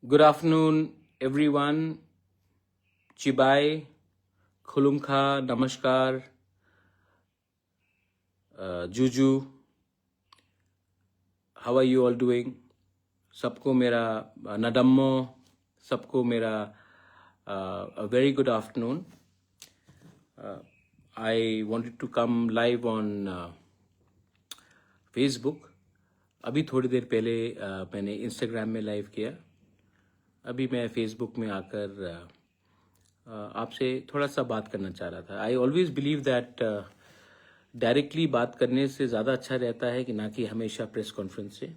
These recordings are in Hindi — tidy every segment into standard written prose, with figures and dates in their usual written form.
Good afternoon, everyone. Chibai, Khulumkha, Namaskar, Juju. How are you all doing? सबको मेरा नडम्मो, सबको मेरा a very good afternoon. I wanted to come live on Facebook. अभी थोड़ी देर पहले मैंने Instagram में लाइव किया. अभी मैं फेसबुक में आकर आपसे थोड़ा सा बात करना चाह रहा था. I always believe that directly बात करने से ज़्यादा अच्छा रहता है कि ना कि हमेशा प्रेस कॉन्फ्रेंस से.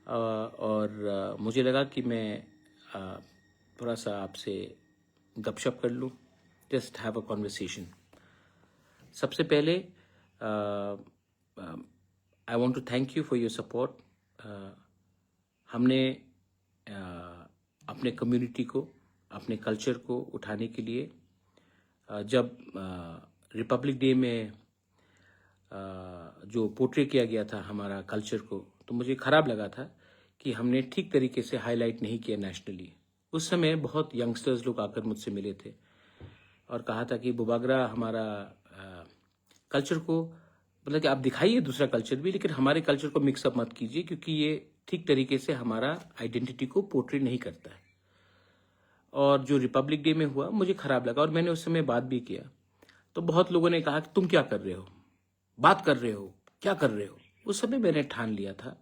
और मुझे लगा कि मैं थोड़ा सा आपसे गपशप कर लूँ, जस्ट हैव अ कॉन्वर्सेशन. सबसे पहले I want to thank you for your support. हमने अपने कम्युनिटी को, अपने कल्चर को उठाने के लिए जब रिपब्लिक डे में जो पोर्ट्रे किया गया था हमारा कल्चर को, तो मुझे ख़राब लगा था कि हमने ठीक तरीके से हाईलाइट नहीं किया नेशनली. उस समय बहुत यंगस्टर्स लोग आकर मुझसे मिले थे और कहा था कि बुबागरा हमारा कल्चर को, मतलब कि आप दिखाइए दूसरा कल्चर भी, लेकिन हमारे कल्चर को मिक्सअप मत कीजिए क्योंकि ये ठीक तरीके से हमारा आइडेंटिटी को पोर्ट्रे नहीं करता है. और जो रिपब्लिक डे में हुआ मुझे ख़राब लगा और मैंने उस समय बात भी किया. तो बहुत लोगों ने कहा कि तुम क्या कर रहे हो, बात कर रहे हो, क्या कर रहे हो. उस समय मैंने ठान लिया था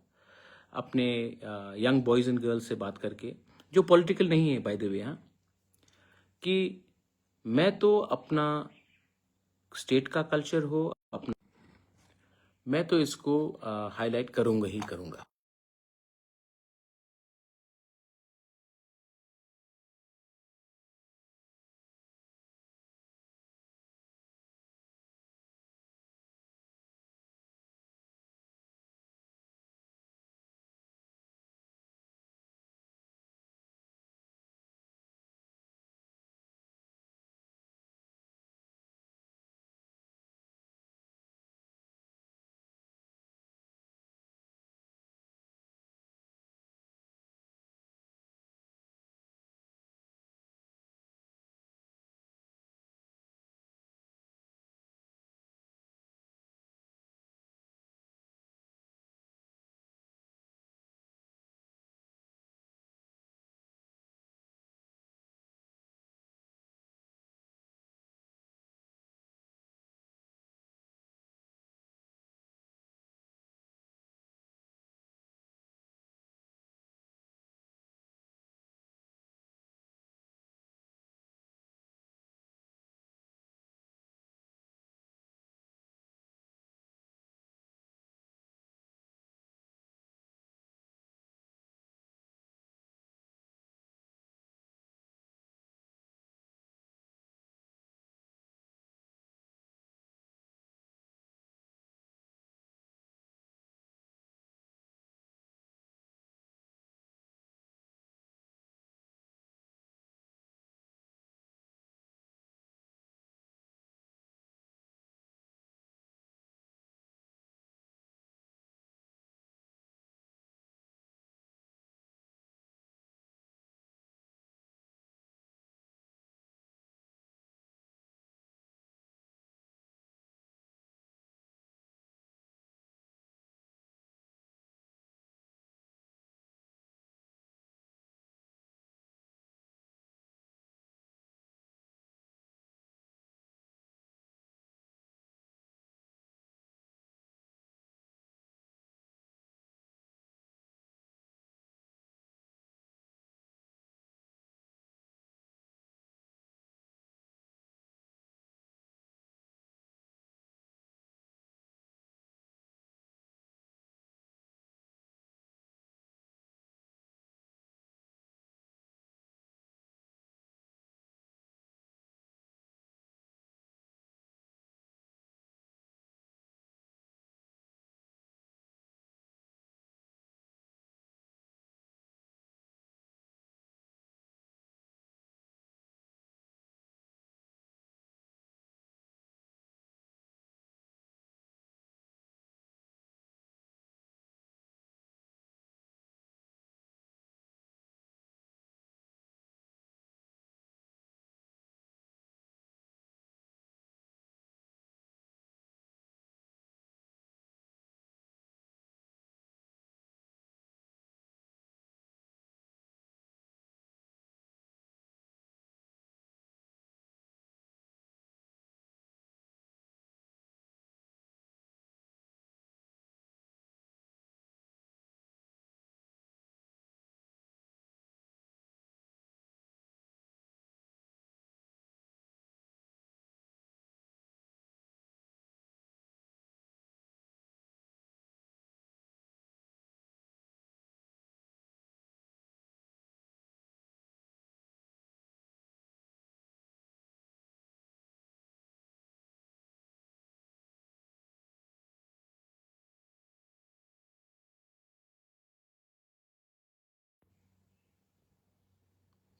अपने यंग बॉयज़ एंड गर्ल्स से बात करके, जो पॉलिटिकल नहीं है बाय द वे, हाँ, कि मैं तो अपना स्टेट का कल्चर हो अपना, मैं तो इसको हाईलाइट करूँगा ही करूँगा.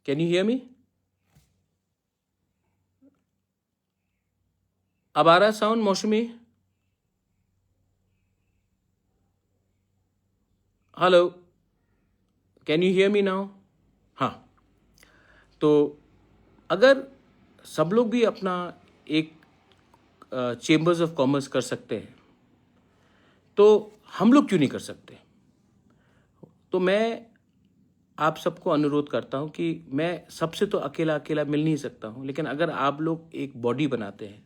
Can you hear me? अब आ रहा साउंड मौसमी? Hello, can you hear me now? हाँ, तो अगर सब लोग भी अपना एक चेम्बर्स ऑफ कॉमर्स कर सकते हैं तो हम लोग क्यों नहीं कर सकते? तो मैं आप सबको अनुरोध करता हूं कि मैं सबसे तो अकेला अकेला मिल नहीं सकता हूं, लेकिन अगर आप लोग एक बॉडी बनाते हैं,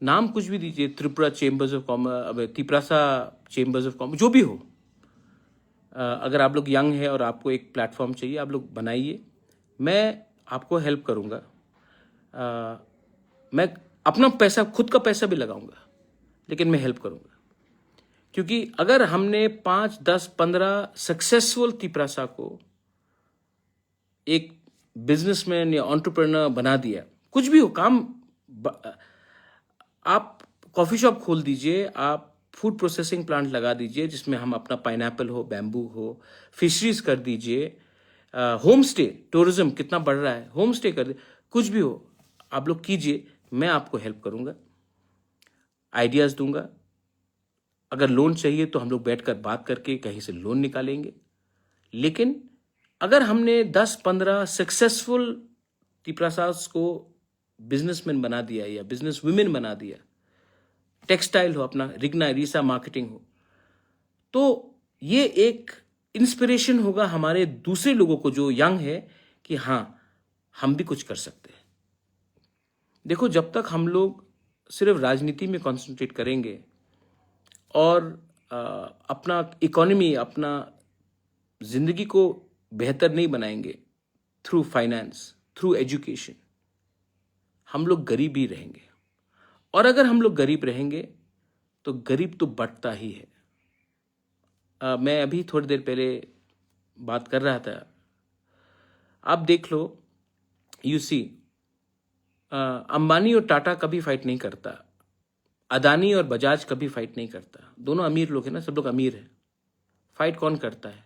नाम कुछ भी दीजिए, Tripura chambers of commerce, Tiprasa chambers of commerce, जो भी हो, अगर आप लोग यंग है और आपको एक प्लेटफॉर्म चाहिए, आप लोग बनाइए, मैं आपको हेल्प करूंगा। मैं अपना पैसा, खुद का पैसा भी लगाऊंगा, लेकिन मैं हेल्प करूंगा। क्योंकि अगर हमने 5, 10, 15 सक्सेसफुल तिपरासा को एक बिजनेसमैन या एंटरप्रेन्योर बना दिया, कुछ भी हो काम, आप कॉफी शॉप खोल दीजिए, आप फूड प्रोसेसिंग प्लांट लगा दीजिए जिसमें हम अपना पाइनएप्पल हो, बैम्बू हो, फिशरीज कर दीजिए, होम स्टे, टूरिज्म कितना बढ़ रहा है, होम स्टे कर दीजिए, कुछ भी हो आप लोग कीजिए, मैं आपको हेल्प करूंगा, आइडियाज दूंगा। अगर लोन चाहिए तो हम लोग बैठकर बात करके कहीं से लोन निकालेंगे। लेकिन अगर हमने 10-15 सक्सेसफुल तिपरासास को बिजनेसमैन बना दिया या बिजनेस वुमेन बना दिया, टेक्सटाइल हो अपना, रिग्ना रीसा मार्केटिंग हो, तो ये एक इंस्पिरेशन होगा हमारे दूसरे लोगों को जो यंग है कि हाँ, हम भी कुछ कर सकते हैं। देखो, जब तक हम लोग सिर्फ राजनीति में कंसंट्रेट करेंगे और अपना इकोनॉमी, अपना जिंदगी को बेहतर नहीं बनाएंगे थ्रू फाइनेंस, थ्रू एजुकेशन, हम लोग गरीब ही रहेंगे। और अगर हम लोग गरीब रहेंगे तो गरीब तो बढ़ता ही है। मैं अभी थोड़ी देर पहले बात कर रहा था, आप देख लो, यू सी, अंबानी और टाटा कभी फाइट नहीं करता, अदानी और बजाज कभी फाइट नहीं करता, दोनों अमीर लोग हैं ना, सब लोग अमीर हैं। फाइट कौन करता है?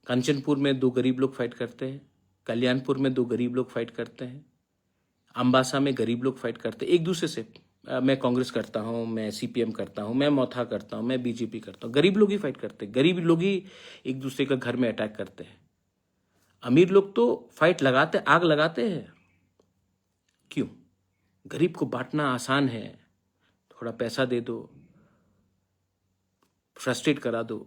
कंचनपुर में 2 गरीब लोग फाइट करते हैं, कल्याणपुर में 2 गरीब लोग फाइट करते हैं, अम्बासा में गरीब लोग फाइट करते हैं एक दूसरे से। मैं कांग्रेस करता हूँ, मैं सीपीएम करता हूँ, मैं मोथा करता हूँ, मैं बीजेपी करता हूँ, गरीब लोग ही फाइट करते हैं, गरीब लोग ही एक दूसरे का घर में अटैक करते हैं। अमीर लोग तो फाइट लगाते, आग लगाते हैं। क्यों? गरीब को बांटना आसान है, थोड़ा पैसा दे दो, फ्रस्ट्रेट करा दो।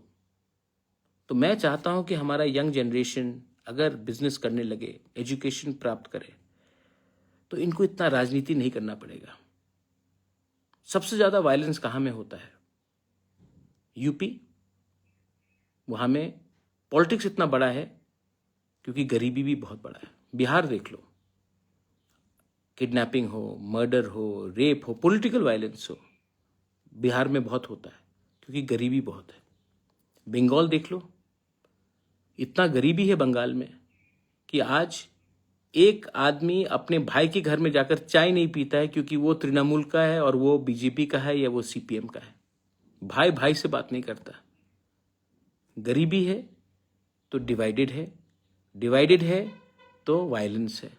तो मैं चाहता हूं कि हमारा यंग जनरेशन अगर बिजनेस करने लगे, एजुकेशन प्राप्त करे, तो इनको इतना राजनीति नहीं करना पड़ेगा। सबसे ज्यादा वायलेंस कहां में होता है? यूपी, वहां में पॉलिटिक्स इतना बड़ा है क्योंकि गरीबी भी बहुत बड़ा है। बिहार देख लो, किडनैपिंग हो, मर्डर हो, रेप हो, पॉलिटिकल वायलेंस हो, बिहार में बहुत होता है क्योंकि गरीबी बहुत है। बंगाल देख लो, इतना गरीबी है बंगाल में कि आज एक आदमी अपने भाई के घर में जाकर चाय नहीं पीता है क्योंकि वो तृणमूल का है और वो बीजेपी का है या वो सीपीएम का है। भाई भाई से बात नहीं करता। गरीबी है तो डिवाइडेड है, डिवाइडेड है तो वायलेंस है।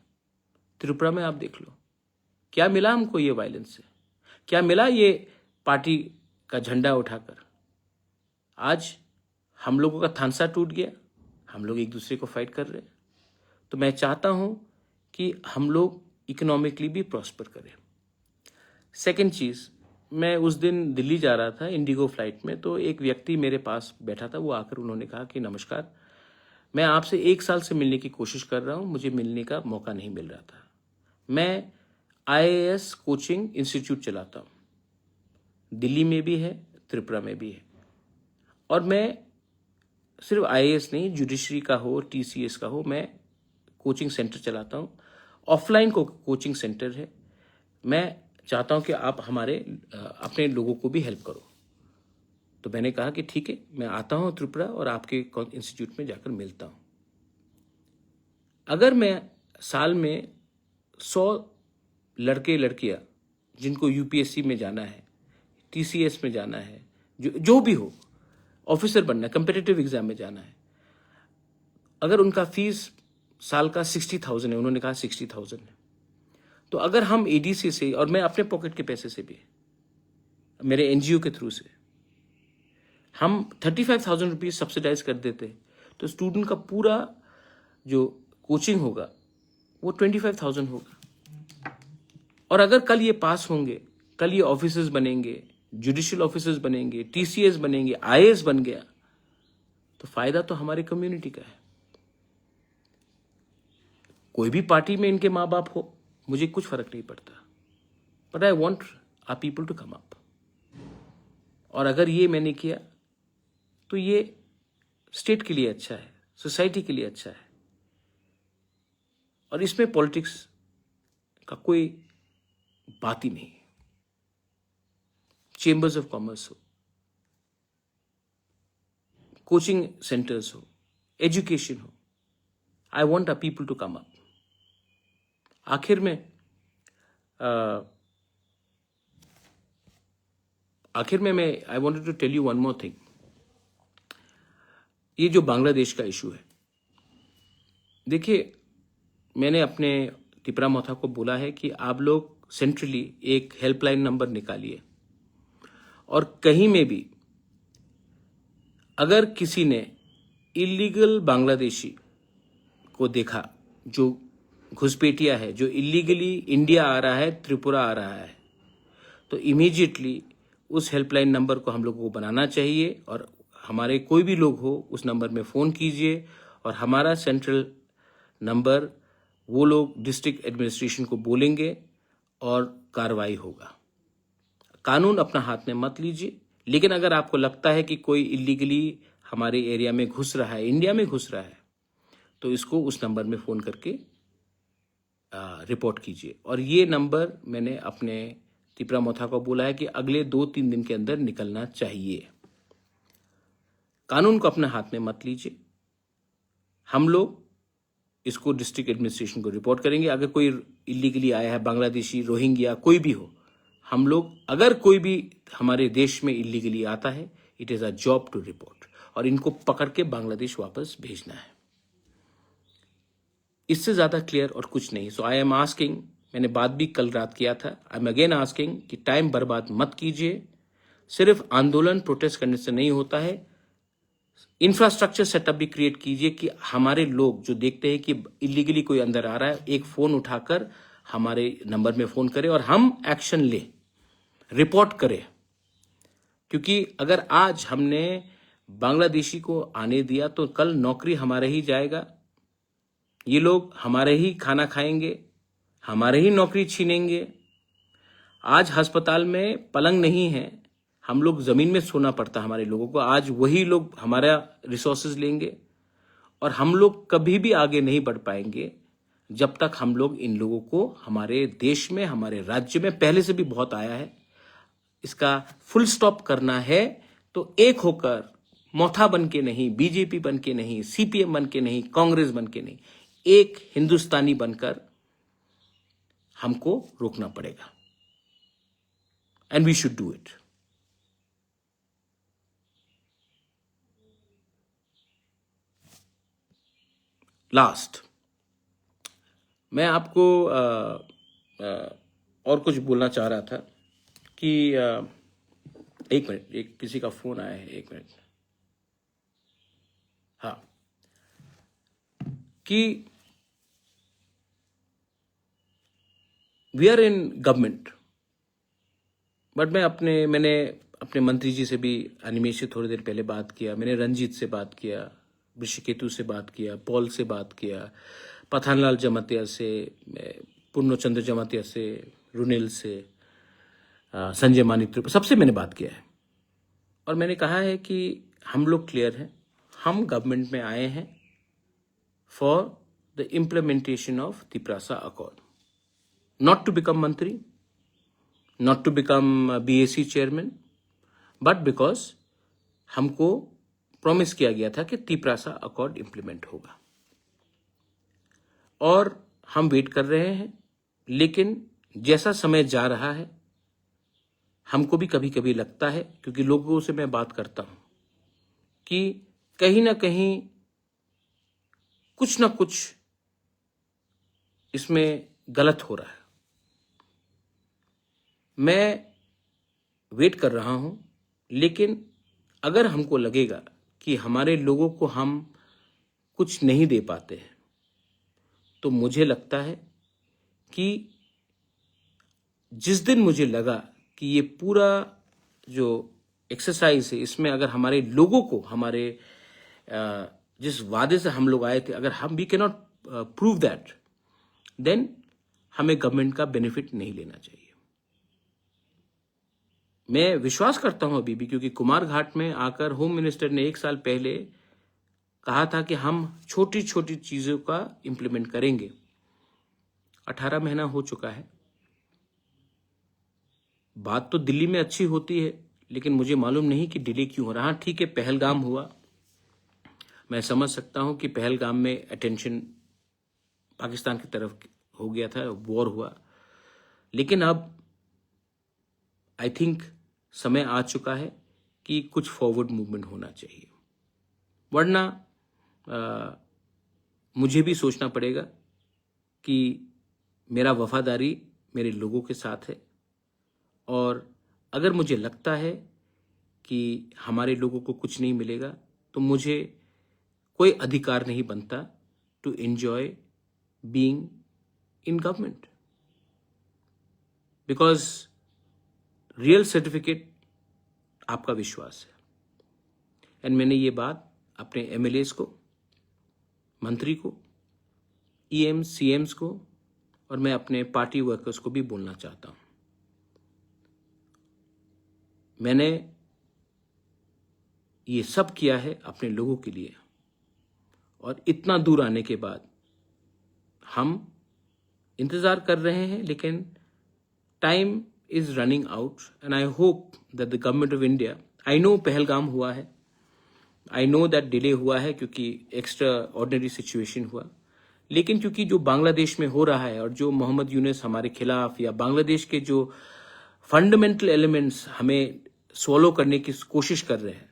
त्रिपुरा में आप देख लो, क्या मिला हमको ये वायलेंस से? क्या मिला ये पार्टी का झंडा उठाकर? आज हम लोगों का थानसा टूट गया, हम लोग एक दूसरे को फाइट कर रहे हैं। तो मैं चाहता हूं कि हम लोग इकोनॉमिकली भी प्रॉस्पर करें। सेकंड चीज, मैं उस दिन दिल्ली जा रहा था इंडिगो फ्लाइट में, तो एक व्यक्ति मेरे पास बैठा था, वो आकर उन्होंने कहा कि नमस्कार, मैं आपसे 1 साल से मिलने की कोशिश कर रहा हूं, मुझे मिलने का मौका नहीं मिल रहा था। मैं IAS कोचिंग इंस्टीट्यूट चलाता हूं, दिल्ली में भी है, त्रिपुरा में भी है, और मैं सिर्फ IAS नहीं, जुडिशरी का हो, TCS का हो, मैं कोचिंग सेंटर चलाता हूं। ऑफलाइन को कोचिंग सेंटर है। मैं चाहता हूं कि आप हमारे अपने लोगों को भी हेल्प करो। तो मैंने कहा कि ठीक है, मैं आता हूं त्रिपुरा और आपके इंस्टीट्यूट में जाकर मिलता हूं। अगर मैं साल में 100 लड़के लड़कियां जिनको UPSC में जाना है, TCS में जाना है, जो भी हो, ऑफिसर बनना है, कम्पिटिटिव एग्जाम में जाना है, अगर उनका फीस साल का 60,000 है, उन्होंने कहा 60,000 है। तो अगर हम एडीसी से, और मैं अपने पॉकेट के पैसे से भी, मेरे एनजीओ के थ्रू से हम 35,000 रुपीज सब्सिडाइज कर देते, तो स्टूडेंट का पूरा जो कोचिंग होगा वो 25,000 होगा। और अगर कल ये पास होंगे, कल ये ऑफिसर्स बनेंगे, जुडिशियल ऑफिसर्स बनेंगे, टीसीएस बनेंगे, आईएएस बन गया, तो फायदा तो हमारे कम्युनिटी का है। कोई भी पार्टी में इनके माँ बाप हो, मुझे कुछ फर्क नहीं पड़ता, but I want our people to come up. और अगर ये मैंने किया तो ये स्टेट के लिए अच्छा है, सोसाइटी के लिए अच्छा है, और इसमें पॉलिटिक्स का कोई बात ही नहीं। चेंबर्स ऑफ कॉमर्स हो, कोचिंग सेंटर्स हो, एजुकेशन हो, I want our people to come up. आखिर में मैं I wanted to tell you one more thing. ये जो बांग्लादेश का इशू है, देखिए, मैंने अपने तिपरा मोथा को बोला है कि आप लोग सेंट्रली एक हेल्पलाइन नंबर निकालिए, और कहीं में भी अगर किसी ने इलीगल बांग्लादेशी को देखा, जो घुसपैठिया है, जो इलीगली इंडिया आ रहा है, त्रिपुरा आ रहा है, तो इमीडिएटली उस हेल्पलाइन नंबर को हम लोगों को बनाना चाहिए, और हमारे कोई भी लोग हो उस नंबर में फ़ोन कीजिए, और हमारा सेंट्रल नंबर वो लोग डिस्ट्रिक्ट एडमिनिस्ट्रेशन को बोलेंगे और कार्रवाई होगा। कानून अपना हाथ में मत लीजिए, लेकिन अगर आपको लगता है कि कोई इलीगली हमारे एरिया में घुस रहा है, इंडिया में घुस रहा है, तो इसको उस नंबर में फ़ोन करके रिपोर्ट कीजिए। और ये नंबर मैंने अपने तिपरा मोथा को बोला है कि अगले 2-3 दिन के अंदर निकलना चाहिए। कानून को अपने हाथ में मत लीजिए। हम लोग इसको डिस्ट्रिक्ट एडमिनिस्ट्रेशन को रिपोर्ट करेंगे। अगर कोई इलीगली आया है, बांग्लादेशी, रोहिंग्या, कोई भी हो, हम लोग, अगर कोई भी हमारे देश में इलीगली आता है, it is a job to report, और इनको पकड़ के बांग्लादेश वापस भेजना है। इससे ज़्यादा क्लियर और कुछ नहीं। सो आई एम आस्किंग, मैंने बात भी कल रात किया था, आई एम अगेन आस्किंग कि टाइम बर्बाद मत कीजिए। सिर्फ आंदोलन, प्रोटेस्ट करने से नहीं होता है, इंफ्रास्ट्रक्चर सेटअप भी क्रिएट कीजिए कि हमारे लोग जो देखते हैं कि इलीगली कोई अंदर आ रहा है, एक फ़ोन उठाकर हमारे नंबर में फ़ोन करें और हम एक्शन लें, रिपोर्ट करें। क्योंकि अगर आज हमने बांग्लादेशी को आने दिया तो कल नौकरी हमारे ही जाएगा, ये लोग हमारे ही खाना खाएंगे, हमारे ही नौकरी छीनेंगे। आज अस्पताल में पलंग नहीं है, हम लोग ज़मीन में सोना पड़ता हमारे लोगों को, आज वही लोग हमारा रिसोर्सेज लेंगे, और हम लोग कभी भी आगे नहीं बढ़ पाएंगे जब तक हम लोग इन लोगों को हमारे देश में, हमारे राज्य में, पहले से भी बहुत आया है, इसका फुल स्टॉप करना है। तो एक होकर, मोथा बन के नहीं, बीजेपी बन के नहीं, सीपीएम बन के नहीं, कांग्रेस बन के नहीं, एक हिंदुस्तानी बनकर हमको रोकना पड़ेगा, and we should do it. Last, मैं आपको और कुछ बोलना चाह रहा था कि एक मिनट, एक किसी का फोन आया है, एक मिनट। हाँ, कि we are in government, but मैंने अपने मंत्री जी से भी, अनिमेश से थोड़ी देर पहले बात किया, मैंने रंजीत से बात किया, ऋषिकेतु से बात किया, पॉल से बात किया, पठानलाल जमातिया से, पूर्णचंद्र जमातिया से, रुनेल से, संजय मानिक, सबसे मैंने बात किया है, और मैंने कहा है कि हम लोग क्लियर हैं, हम गवर्नमेंट में आए हैं for the implementation of Tiprasa accord, not to become मंत्री, not to become BAC chairman, but because हमको प्रॉमिस किया गया था कि तिपरासा अकॉर्ड इंप्लीमेंट होगा, और हम वेट कर रहे हैं। लेकिन जैसा समय जा रहा है, हमको भी कभी कभी लगता है, क्योंकि लोगों से मैं बात करता हूं, कि कहीं ना कहीं कुछ ना कुछ इसमें गलत हो रहा है। मैं वेट कर रहा हूं, लेकिन अगर हमको लगेगा कि हमारे लोगों को हम कुछ नहीं दे पाते हैं, तो मुझे लगता है कि जिस दिन मुझे लगा कि ये पूरा जो एक्सरसाइज है, इसमें अगर हमारे लोगों को हमारे जिस वादे से हम लोग आए थे, अगर हम we can not prove that, then हमें गवर्नमेंट का बेनिफिट नहीं लेना चाहिए। मैं विश्वास करता हूं अभी भी, क्योंकि कुमार घाट में आकर होम मिनिस्टर ने 1 साल पहले कहा था कि हम छोटी छोटी चीजों का इंप्लीमेंट करेंगे। 18 महीना हो चुका है। बात तो दिल्ली में अच्छी होती है, लेकिन मुझे मालूम नहीं कि डिले क्यों हो रहा। हाँ, ठीक है, पहलगाम हुआ, मैं समझ सकता हूं कि पहलगाम में अटेंशन पाकिस्तान की तरफ हो गया था, वॉर हुआ, लेकिन अब आई थिंक समय आ चुका है कि कुछ फॉरवर्ड मूवमेंट होना चाहिए, वरना मुझे भी सोचना पड़ेगा कि मेरा वफादारी मेरे लोगों के साथ है, और अगर मुझे लगता है कि हमारे लोगों को कुछ नहीं मिलेगा, तो मुझे कोई अधिकार नहीं बनता to enjoy being in government, because real certificate आपका विश्वास है। एंड मैंने ये बात अपने एमएलएस को, मंत्री को, ईएम सीएम्स को, और मैं अपने पार्टी वर्कर्स को भी बोलना चाहता हूं। मैंने ये सब किया है अपने लोगों के लिए, और इतना दूर आने के बाद हम इंतजार कर रहे हैं, लेकिन time is running out, and I hope that the government of India, I know Pahalgam हुआ है, I know that delay हुआ है क्योंकि एक्स्ट्रा ऑर्डिनरी सिचुएशन हुआ, लेकिन क्योंकि जो बांग्लादेश में हो रहा है और जो मोहम्मद यूनुस हमारे खिलाफ, या बांग्लादेश के जो फंडामेंटल एलिमेंट्स हमें सॉल्व करने की कोशिश कर रहे हैं,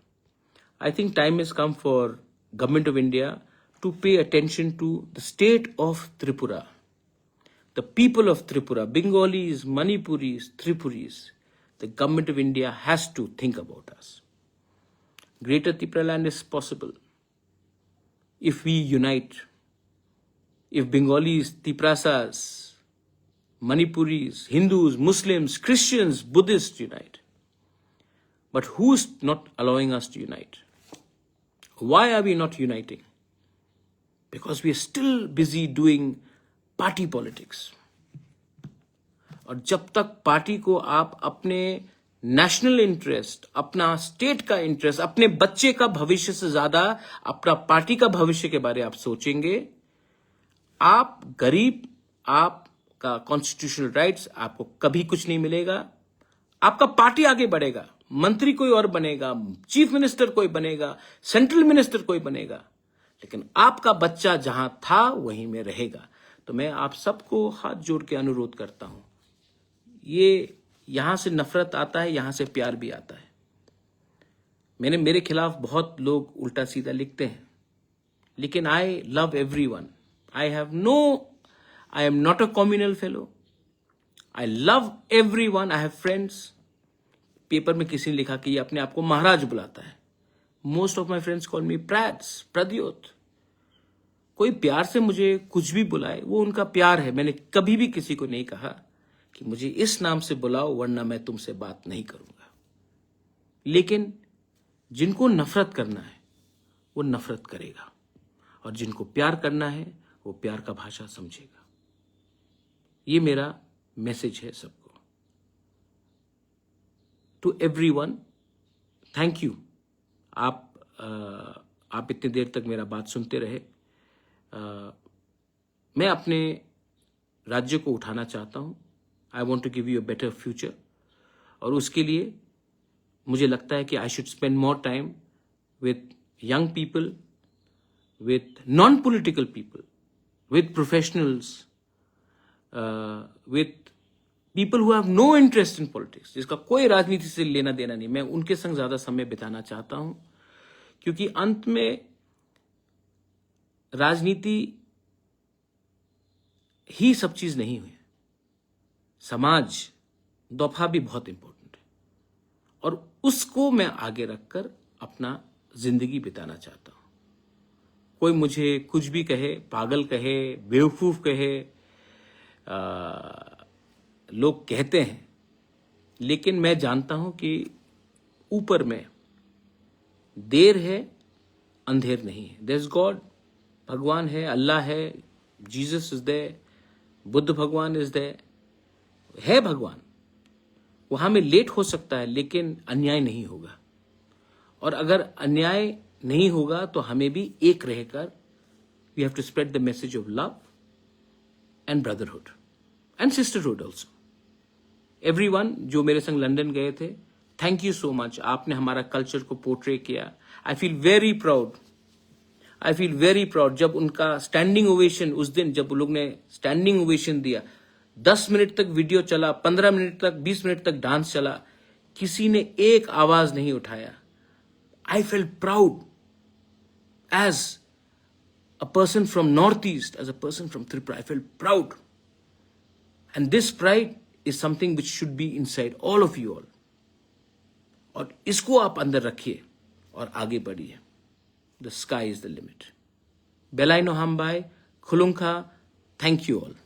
I think time is come for government of India to pay attention to the state of Tripura, the people of Tripura, Bengalis, Manipuris, Tripuris. The government of India has to think about us. Greater Tripura land is possible if we unite. If Bengalis, Triprasas, Manipuris, Hindus, Muslims, Christians, Buddhists unite. But who's not allowing us to unite? Why are we not uniting? Because we are still busy doing party politics. और जब तक पार्टी को आप अपने नेशनल इंटरेस्ट, अपना स्टेट का इंटरेस्ट, अपने बच्चे का भविष्य से ज्यादा अपना पार्टी का भविष्य के बारे में आप सोचेंगे, आप गरीब, आपका कॉन्स्टिट्यूशनल राइट्स, आपको कभी कुछ नहीं मिलेगा। आपका पार्टी आगे बढ़ेगा, मंत्री कोई और बनेगा, चीफ मिनिस्टर कोई बनेगा, सेंट्रल मिनिस्टर कोई बनेगा, लेकिन आपका बच्चा जहां था वहीं में रहेगा। तो मैं आप सबको हाथ जोड़ के अनुरोध करता हूं, ये यहां से नफरत आता है, यहां से प्यार भी आता है। मेरे खिलाफ बहुत लोग उल्टा सीधा लिखते हैं, लेकिन I love everyone. I am not a communal fellow. I love everyone. I have friends. Paper में किसी ने लिखा कि ये अपने आप को महाराज बुलाता है। Most of my friends call मी प्रद्योत। कोई प्यार से मुझे कुछ भी बुलाए, वो उनका प्यार है। मैंने कभी भी किसी को नहीं कहा कि मुझे इस नाम से बुलाओ वरना मैं तुमसे बात नहीं करूंगा। लेकिन जिनको नफरत करना है वो नफरत करेगा, और जिनको प्यार करना है वो प्यार का भाषा समझेगा। ये मेरा मैसेज है सबको। To everyone, thank you. आप इतनी देर तक मेरा बात सुनते रहे। मैं अपने राज्य को उठाना चाहता हूं। I want to give you a better future, और उसके लिए मुझे लगता है कि I should spend more time with young people, with non political people, with professionals, with people who have no interest in politics, जिसका कोई राजनीति से लेना देना नहीं। मैं उनके संग ज्यादा समय बिताना चाहता हूं, क्योंकि अंत में राजनीति ही सब चीज नहीं हुई। समाज दफा भी बहुत इंपॉर्टेंट है और उसको मैं आगे रखकर अपना जिंदगी बिताना चाहता हूं। कोई मुझे कुछ भी कहे, पागल कहे, बेवकूफ कहे, लोग कहते हैं, लेकिन मैं जानता हूं कि ऊपर में देर है, अंधेर नहीं है। देयर इज गॉड, भगवान है, अल्लाह है, जीसस इज देयर, बुद्ध भगवान इज देयर, है भगवान। वहां में लेट हो सकता है लेकिन अन्याय नहीं होगा, और अगर अन्याय नहीं होगा तो हमें भी एक रहकर we have to spread the message of love and brotherhood and sisterhood also. Everyone जो मेरे संग लंदन गए थे, थैंक यू सो मच। आपने हमारा कल्चर को पोर्ट्रे किया। I feel very proud, I feel very proud. जब उनका स्टैंडिंग ओवेशन, उस दिन जब लोग ने स्टैंडिंग ओवेशन दिया, 10 मिनट तक वीडियो चला, 15 मिनट तक, 20 मिनट तक डांस चला, किसी ने एक आवाज नहीं उठाया। I feel proud as a person from North East, as a person from Tripura. I feel proud, and this pride is something which should be inside all of you all, और इसको आप अंदर रखिए और आगे बढ़िए। The sky is the limit. Belai no hambai, khulungka, thank you all.